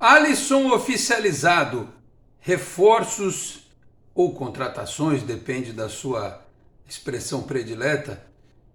Alisson oficializado, reforços ou contratações, depende da sua expressão predileta,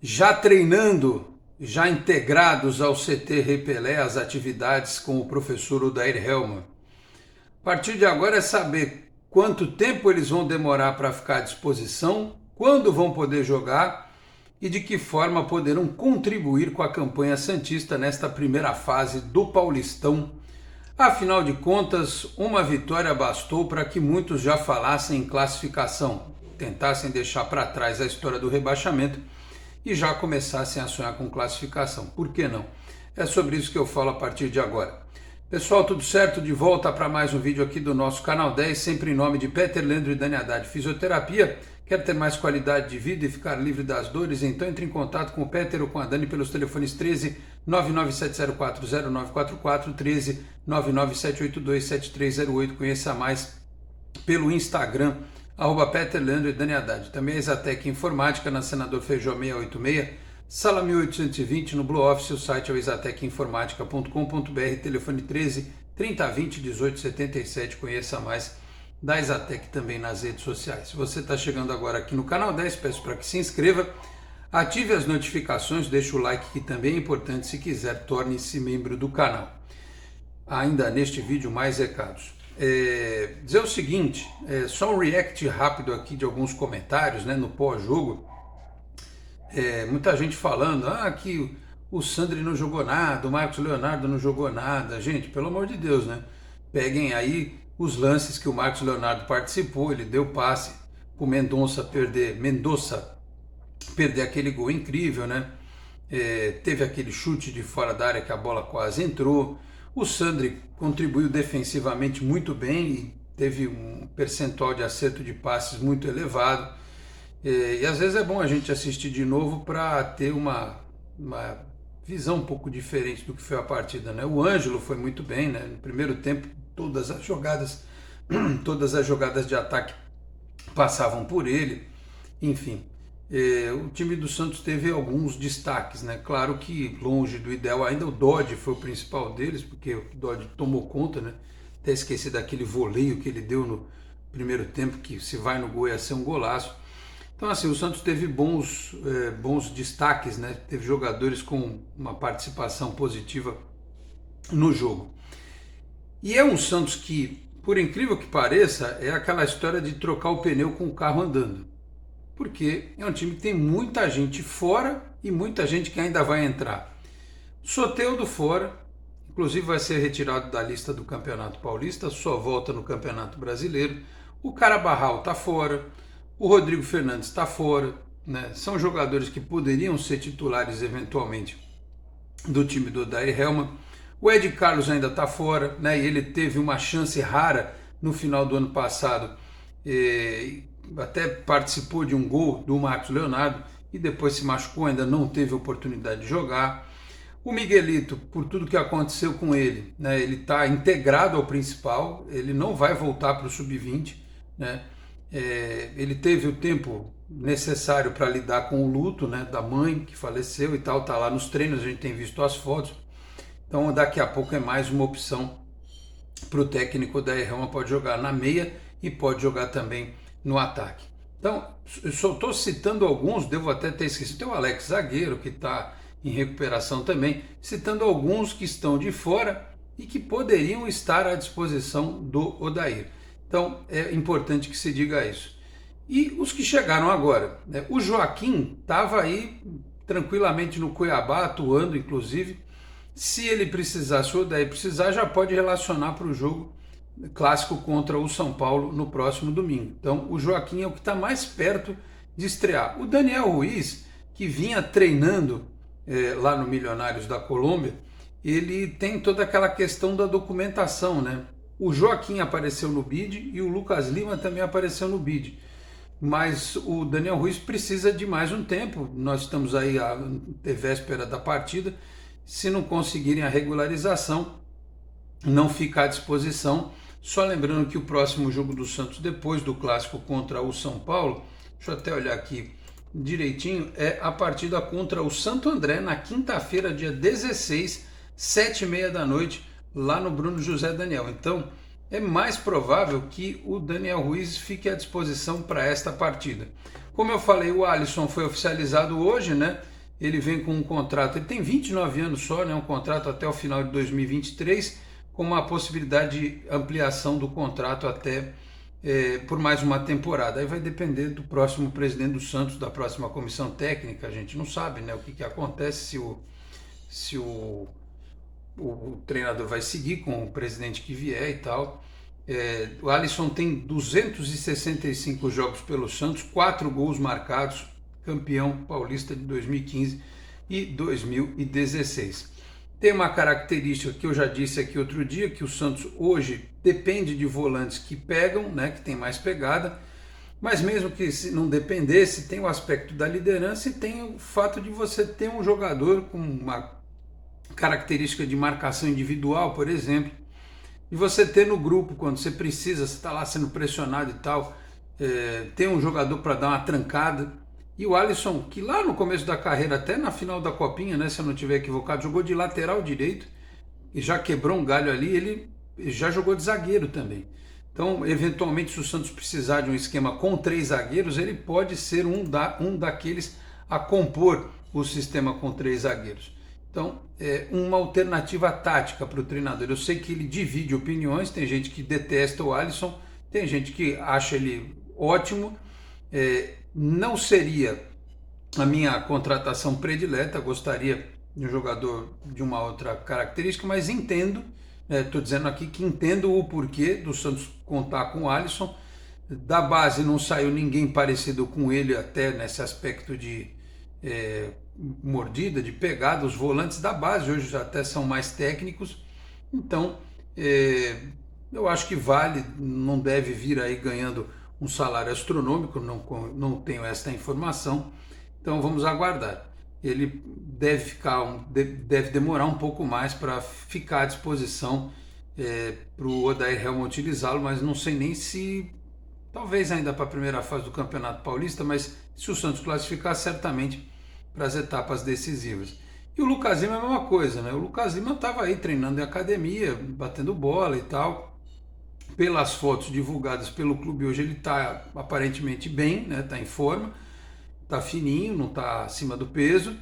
já treinando, já integrados ao CT Rei Pelé, as atividades com o professor Odair Hellmann. A partir de agora é saber quanto tempo eles vão demorar para ficar à disposição, quando vão poder jogar e de que forma poderão contribuir com a campanha santista nesta primeira fase do Paulistão. Afinal de contas, uma vitória bastou para que muitos já falassem em classificação, tentassem deixar para trás a história do rebaixamento e já começassem a sonhar com classificação. Por que não? É sobre isso que eu falo a partir de agora. Pessoal, tudo certo? De volta para mais um vídeo aqui do nosso Canal 10, sempre em nome de Peter Leandro e Dani Haddad Fisioterapia. Quer ter mais qualidade de vida e ficar livre das dores? Então entre em contato com o Peter ou com a Dani pelos telefones 13 997040944, 13 997827308. Conheça mais pelo Instagram, @Peter Leandro e Dani Haddad. Também a Exatec Informática na Senador Feijó 686, sala 1820 no Blue Office. O site é o exatecinformatica.com.br, telefone 13 3020 1877. Conheça mais da Exatec também nas redes sociais. Se você está chegando agora aqui no Canal 10, peço para que se inscreva, ative as notificações, deixe o like, que também é importante. Se quiser, torne-se membro do canal. Ainda neste vídeo, mais recados. Dizer o seguinte, só um react rápido aqui de alguns comentários, né, no pós-jogo. Muita gente falando que o Sandri não jogou nada, o Marcos Leonardo não jogou nada. Gente, pelo amor de Deus, né? Peguem aí os lances que o Marcos Leonardo participou. Ele deu passe para o Mendonça perder aquele gol incrível, né? Teve aquele chute de fora da área que a bola quase entrou. O Sandri contribuiu defensivamente muito bem e teve um percentual de acerto de passes muito elevado. E às vezes é bom a gente assistir de novo para ter uma visão um pouco diferente do que foi a partida, né? O Ângelo foi muito bem, né? No primeiro tempo, todas as jogadas de ataque passavam por ele. Enfim, o time do Santos teve alguns destaques, né? Claro que longe do ideal ainda, o Dodge foi o principal deles, porque o Dodge tomou conta, né? Até esqueci daquele voleio que ele deu no primeiro tempo, que se vai no gol ia ser um golaço. Então assim, o Santos teve bons destaques, né? Teve jogadores com uma participação positiva no jogo. E é um Santos que, por incrível que pareça, é aquela história de trocar o pneu com o carro andando. Porque é um time que tem muita gente fora e muita gente que ainda vai entrar. Soteldo fora, inclusive vai ser retirado da lista do Campeonato Paulista, só volta no Campeonato Brasileiro. O Carabarral está fora, o Rodrigo Fernandes está fora, né? São jogadores que poderiam ser titulares eventualmente do time do Odair Hellmann. O Ed Carlos ainda está fora, né? E ele teve uma chance rara no final do ano passado, até participou de um gol do Marcos Leonardo e depois se machucou, ainda não teve oportunidade de jogar. O Miguelito, por tudo que aconteceu com ele, né? Ele está integrado ao principal, ele não vai voltar para o sub-20, né? Ele teve o tempo necessário para lidar com o luto, né, da mãe que faleceu e tal, está lá nos treinos, a gente tem visto as fotos. Então daqui a pouco é mais uma opção para o técnico da Hellmann, pode jogar na meia e pode jogar também no ataque. Então, eu só estou citando alguns, devo até ter esquecido, tem o Alex Zagueiro que está em recuperação também, citando alguns que estão de fora e que poderiam estar à disposição do Odair. Então é importante que se diga isso. E os que chegaram agora, né? O Joaquim estava aí tranquilamente no Cuiabá, atuando inclusive. Se ele precisar, se o Odair precisar, já pode relacionar para o jogo clássico contra o São Paulo no próximo domingo. Então o Joaquim é o que está mais perto de estrear. O Daniel Ruiz, que vinha treinando lá no Milionários da Colômbia, ele tem toda aquela questão da documentação, né? O Joaquim apareceu no bid e o Lucas Lima também apareceu no bid. Mas o Daniel Ruiz precisa de mais um tempo. Nós estamos aí à véspera da partida. Se não conseguirem a regularização, não fica à disposição. Só lembrando que o próximo jogo do Santos, depois do clássico contra o São Paulo, deixa eu até olhar aqui direitinho, é a partida contra o Santo André, na quinta-feira, dia 16, 7h30 da noite, lá no Bruno José Daniel. Então, é mais provável que o Daniel Ruiz fique à disposição para esta partida. Como eu falei, o Alisson foi oficializado hoje, né? Ele vem com um contrato, ele tem 29 anos só, né? Um contrato até o final de 2023, com uma possibilidade de ampliação do contrato até por mais uma temporada. Aí vai depender do próximo presidente do Santos, da próxima comissão técnica. A gente não sabe, né, o que acontece, se o treinador vai seguir com o presidente que vier e tal. O Alisson tem 265 jogos pelo Santos, 4 gols marcados, campeão paulista de 2015 e 2016. Tem uma característica que eu já disse aqui outro dia, que o Santos hoje depende de volantes que pegam, né, que tem mais pegada, mas mesmo que se não dependesse, tem o aspecto da liderança e tem o fato de você ter um jogador com uma característica de marcação individual, por exemplo, e você ter no grupo, quando você precisa, você está lá sendo pressionado e tal, tem um jogador para dar uma trancada. E o Alisson, que lá no começo da carreira, até na final da Copinha, né, se eu não estiver equivocado, jogou de lateral direito e já quebrou um galho ali, ele já jogou de zagueiro também. Então, eventualmente, se o Santos precisar de um esquema com 3 zagueiros, ele pode ser um daqueles a compor o sistema com 3 zagueiros. Então, é uma alternativa tática para o treinador. Eu sei que ele divide opiniões, tem gente que detesta o Alisson, tem gente que acha ele ótimo. Não seria a minha contratação predileta, gostaria de um jogador de uma outra característica, mas entendo, estou dizendo aqui que entendo o porquê do Santos contar com o Alisson. Da base não saiu ninguém parecido com ele, até nesse aspecto de mordida, de pegada. Os volantes da base hoje já até são mais técnicos, então eu acho que vale, não deve vir aí ganhando um salário astronômico, não tenho esta informação, então vamos aguardar. Ele deve demorar um pouco mais para ficar à disposição para o Odair Hellmann utilizá-lo, mas não sei nem se, talvez ainda para a primeira fase do Campeonato Paulista, mas se o Santos classificar, certamente para as etapas decisivas. E o Lucas Lima é a mesma coisa, né? O Lucas Lima estava aí treinando em academia, batendo bola e tal. Pelas fotos divulgadas pelo clube hoje, ele está aparentemente bem, né? Está em forma, está fininho, não está acima do peso,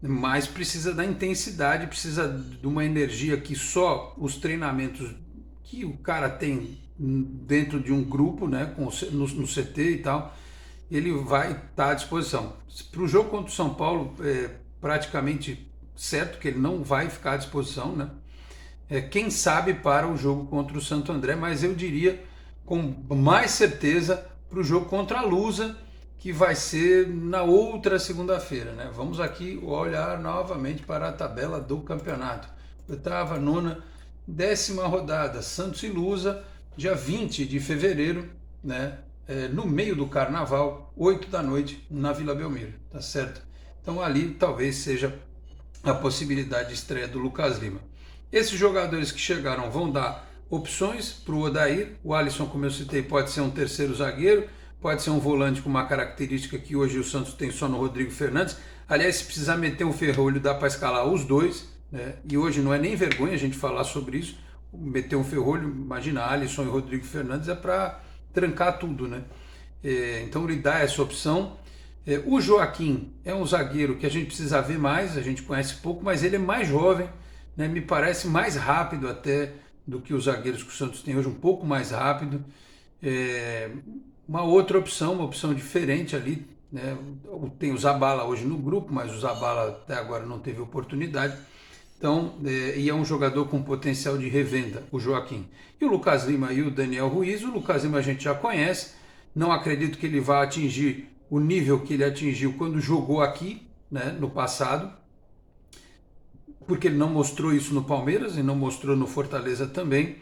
mas precisa da intensidade, precisa de uma energia que só os treinamentos que o cara tem dentro de um grupo, né? No CT e tal, ele vai estar à disposição. Para o jogo contra o São Paulo, é praticamente certo que ele não vai ficar à disposição, né? Quem sabe para o jogo contra o Santo André, mas eu diria com mais certeza para o jogo contra a Lusa, que vai ser na outra segunda-feira, né? Vamos aqui olhar novamente para a tabela do campeonato. 8ª, 9ª, 10ª rodada, Santos e Lusa, dia 20 de fevereiro, né? No meio do carnaval, 8 da noite, na Vila Belmiro, tá certo? Então ali talvez seja a possibilidade de estreia do Lucas Lima. Esses jogadores que chegaram vão dar opções para o Odair. O Alisson, como eu citei, pode ser um terceiro zagueiro, pode ser um volante com uma característica que hoje o Santos tem só no Rodrigo Fernandes. Aliás, se precisar meter um ferrolho, dá para escalar os dois, né? E hoje não é nem vergonha a gente falar sobre isso. Meter um ferrolho, imagina, Alisson e Rodrigo Fernandes é para trancar tudo, né? Então ele dá essa opção. O Joaquim é um zagueiro que a gente precisa ver mais, a gente conhece pouco, mas ele é mais jovem, né? Me parece mais rápido até do que os zagueiros que o Santos tem hoje, um pouco mais rápido. Uma outra opção, uma opção diferente ali, né? Tem o Zabala hoje no grupo, mas o Zabala até agora não teve oportunidade. Então, e é um jogador com potencial de revenda, o Joaquim. E o Lucas Lima e o Daniel Ruiz, o Lucas Lima a gente já conhece, não acredito que ele vá atingir o nível que ele atingiu quando jogou aqui, né, no passado, porque ele não mostrou isso no Palmeiras e não mostrou no Fortaleza também.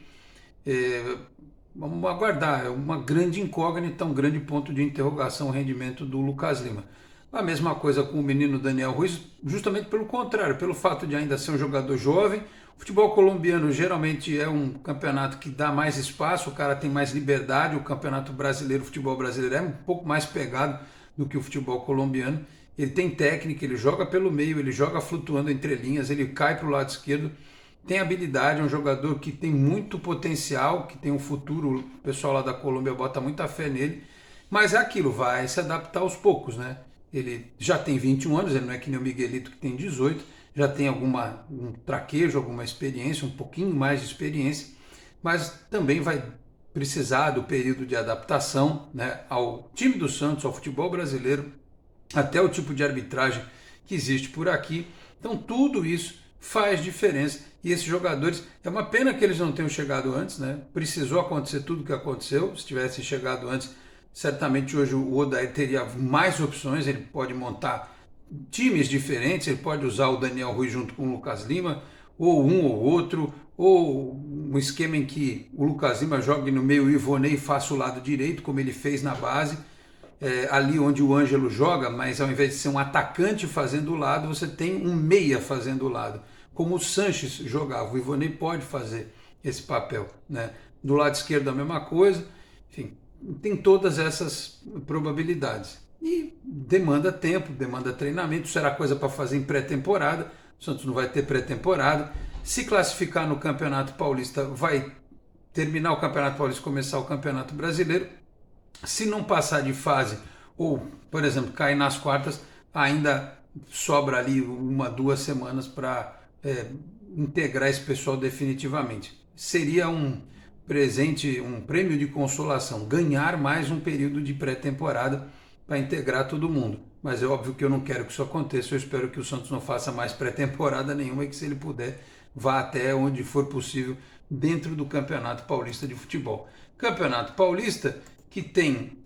Vamos aguardar, é uma grande incógnita, um grande ponto de interrogação o rendimento do Lucas Lima. A mesma coisa com o menino Daniel Ruiz, justamente pelo contrário, pelo fato de ainda ser um jogador jovem. O futebol colombiano geralmente é um campeonato que dá mais espaço, o cara tem mais liberdade. O campeonato brasileiro, o futebol brasileiro é um pouco mais pegado do que o futebol colombiano. Ele tem técnica, ele joga pelo meio, ele joga flutuando entre linhas, ele cai para o lado esquerdo. tem habilidade, é um jogador que tem muito potencial, que tem um futuro, o pessoal lá da Colômbia bota muita fé nele, mas é aquilo, vai se adaptar aos poucos, né? Ele já tem 21 anos, ele não é que nem o Miguelito que tem 18, já tem um traquejo, alguma experiência, um pouquinho mais de experiência, mas também vai precisar do período de adaptação, né, ao time do Santos, ao futebol brasileiro, até o tipo de arbitragem que existe por aqui. Então tudo isso faz diferença e esses jogadores, é uma pena que eles não tenham chegado antes, né? Precisou acontecer tudo o que aconteceu. Se tivesse chegado antes, certamente hoje o Odair teria mais opções, ele pode montar times diferentes, ele pode usar o Daniel Ruiz junto com o Lucas Lima, ou um ou outro, ou um esquema em que o Lucas Lima jogue no meio e o Ivonei faça o lado direito, como ele fez na base, ali onde o Ângelo joga, mas ao invés de ser um atacante fazendo o lado, você tem um meia fazendo o lado, como o Sanches jogava. O Ivonei pode fazer esse papel, né? Do lado esquerdo a mesma coisa, enfim, tem todas essas probabilidades. E demanda tempo, demanda treinamento, será coisa para fazer em pré-temporada. O Santos não vai ter pré-temporada. Se classificar no Campeonato Paulista, vai terminar o Campeonato Paulista e começar o Campeonato Brasileiro. Se não passar de fase, ou, por exemplo, cair nas quartas, ainda sobra ali 1, 2 semanas para integrar esse pessoal definitivamente. Seria um presente, um prêmio de consolação, ganhar mais um período de pré-temporada para integrar todo mundo. Mas é óbvio que eu não quero que isso aconteça, eu espero que o Santos não faça mais pré-temporada nenhuma e que, se ele puder, vá até onde for possível dentro do Campeonato Paulista de Futebol. Campeonato Paulista que tem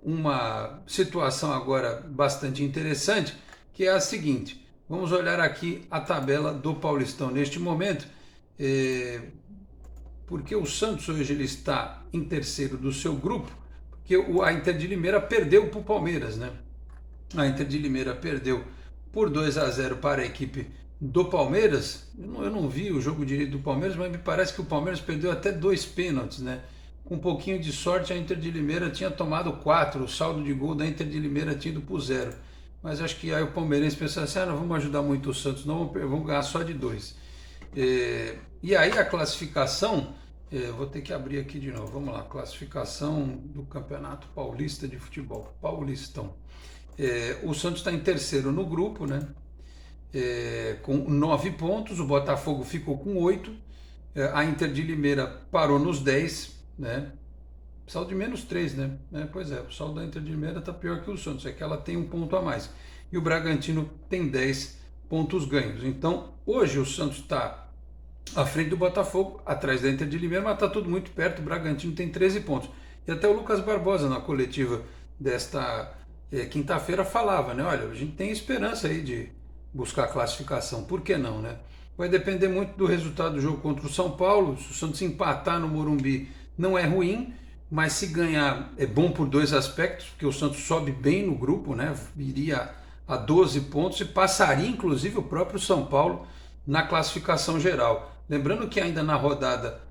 uma situação agora bastante interessante, que é a seguinte: vamos olhar aqui a tabela do Paulistão neste momento, porque o Santos hoje ele está em terceiro do seu grupo, porque a Inter de Limeira perdeu para o Palmeiras, né? A Inter de Limeira perdeu por 2-0 para a equipe do Palmeiras. Eu não vi o jogo direito do Palmeiras, mas me parece que o Palmeiras perdeu até 2 pênaltis, né? Com um pouquinho de sorte, a Inter de Limeira tinha tomado 4, o saldo de gol da Inter de Limeira tinha ido para 0. Mas acho que aí o palmeirense pensou assim: não vamos ajudar muito o Santos, não, vamos ganhar só de 2. E aí a classificação, vou ter que abrir aqui de novo, vamos lá, classificação do Campeonato Paulista de Futebol, Paulistão. O Santos está em terceiro no grupo, né? Com 9 pontos, o Botafogo ficou com 8, a Inter de Limeira parou nos 10, né? Saldo de menos 3, né? Pois é, o saldo da Inter de Limeira está pior que o Santos, é que ela tem 1 ponto a mais. E o Bragantino tem 10 pontos ganhos. Então, hoje o Santos está à frente do Botafogo, atrás da Inter de Limeira, mas está tudo muito perto. O Bragantino tem 13 pontos. E até o Lucas Barbosa, na coletiva desta quinta-feira, falava, né? Olha, a gente tem esperança aí de buscar a classificação, por que não, né? Vai depender muito do resultado do jogo contra o São Paulo. Se o Santos empatar no Morumbi, não é ruim, mas se ganhar é bom por 2 aspectos, porque o Santos sobe bem no grupo, né? Iria a 12 pontos e passaria inclusive o próprio São Paulo na classificação geral. Lembrando que ainda na rodada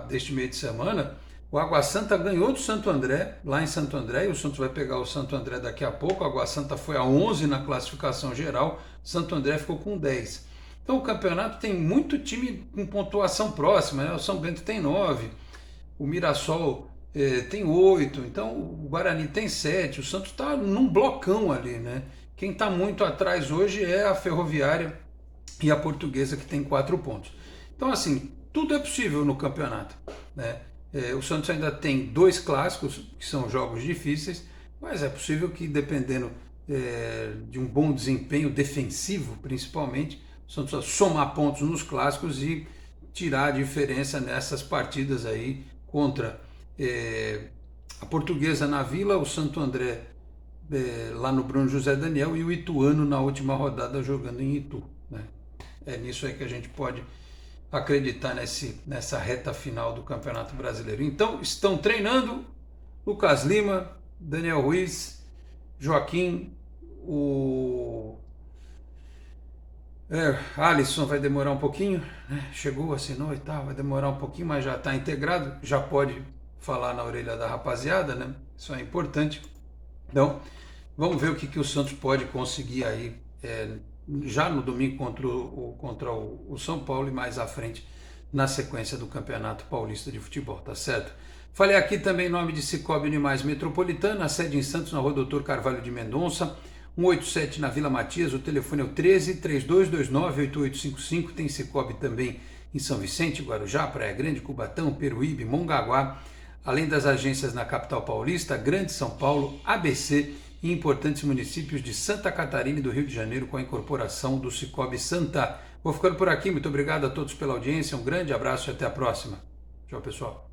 deste meio de semana, o Água Santa ganhou do Santo André, lá em Santo André, e o Santos vai pegar o Santo André daqui a pouco. O Água Santa foi a 11 na classificação geral, Santo André ficou com 10. Então o campeonato tem muito time com pontuação próxima, né? O São Bento tem 9, o Mirassol tem 8, então o Guarani tem 7, o Santos está num blocão ali, né? Quem está muito atrás hoje é a Ferroviária e a Portuguesa, que tem 4 pontos. Então, assim, tudo é possível no campeonato, né? O Santos ainda tem 2 clássicos, que são jogos difíceis, mas é possível que, dependendo de um bom desempenho defensivo, principalmente, o Santos vai somar pontos nos clássicos e tirar a diferença nessas partidas aí contra a Portuguesa na Vila, o Santo André lá no Bruno José Daniel e o Ituano na última rodada jogando em Itu, né? É nisso aí que a gente pode acreditar nessa reta final do Campeonato Brasileiro. Então, estão treinando Lucas Lima, Daniel Ruiz, Joaquim, o Alisson vai demorar um pouquinho, né? Chegou, assinou e tal, vai demorar um pouquinho, mas já está integrado, já pode falar na orelha da rapaziada, né? Isso é importante. Então, vamos ver o que o Santos pode conseguir aí já no domingo contra o São Paulo e mais à frente na sequência do Campeonato Paulista de Futebol, tá certo? Falei aqui também em nome de Cicobi Animais Metropolitana, a sede em Santos, na rua Doutor Carvalho de Mendonça, 187 na Vila Matias, o telefone é o 13 3229 8855, tem Cicobi também em São Vicente, Guarujá, Praia Grande, Cubatão, Peruíbe, Mongaguá, além das agências na capital paulista, Grande São Paulo, ABC e importantes municípios de Santa Catarina e do Rio de Janeiro com a incorporação do Cicobi Santa. Vou ficando por aqui, muito obrigado a todos pela audiência, um grande abraço e até a próxima. Tchau, pessoal.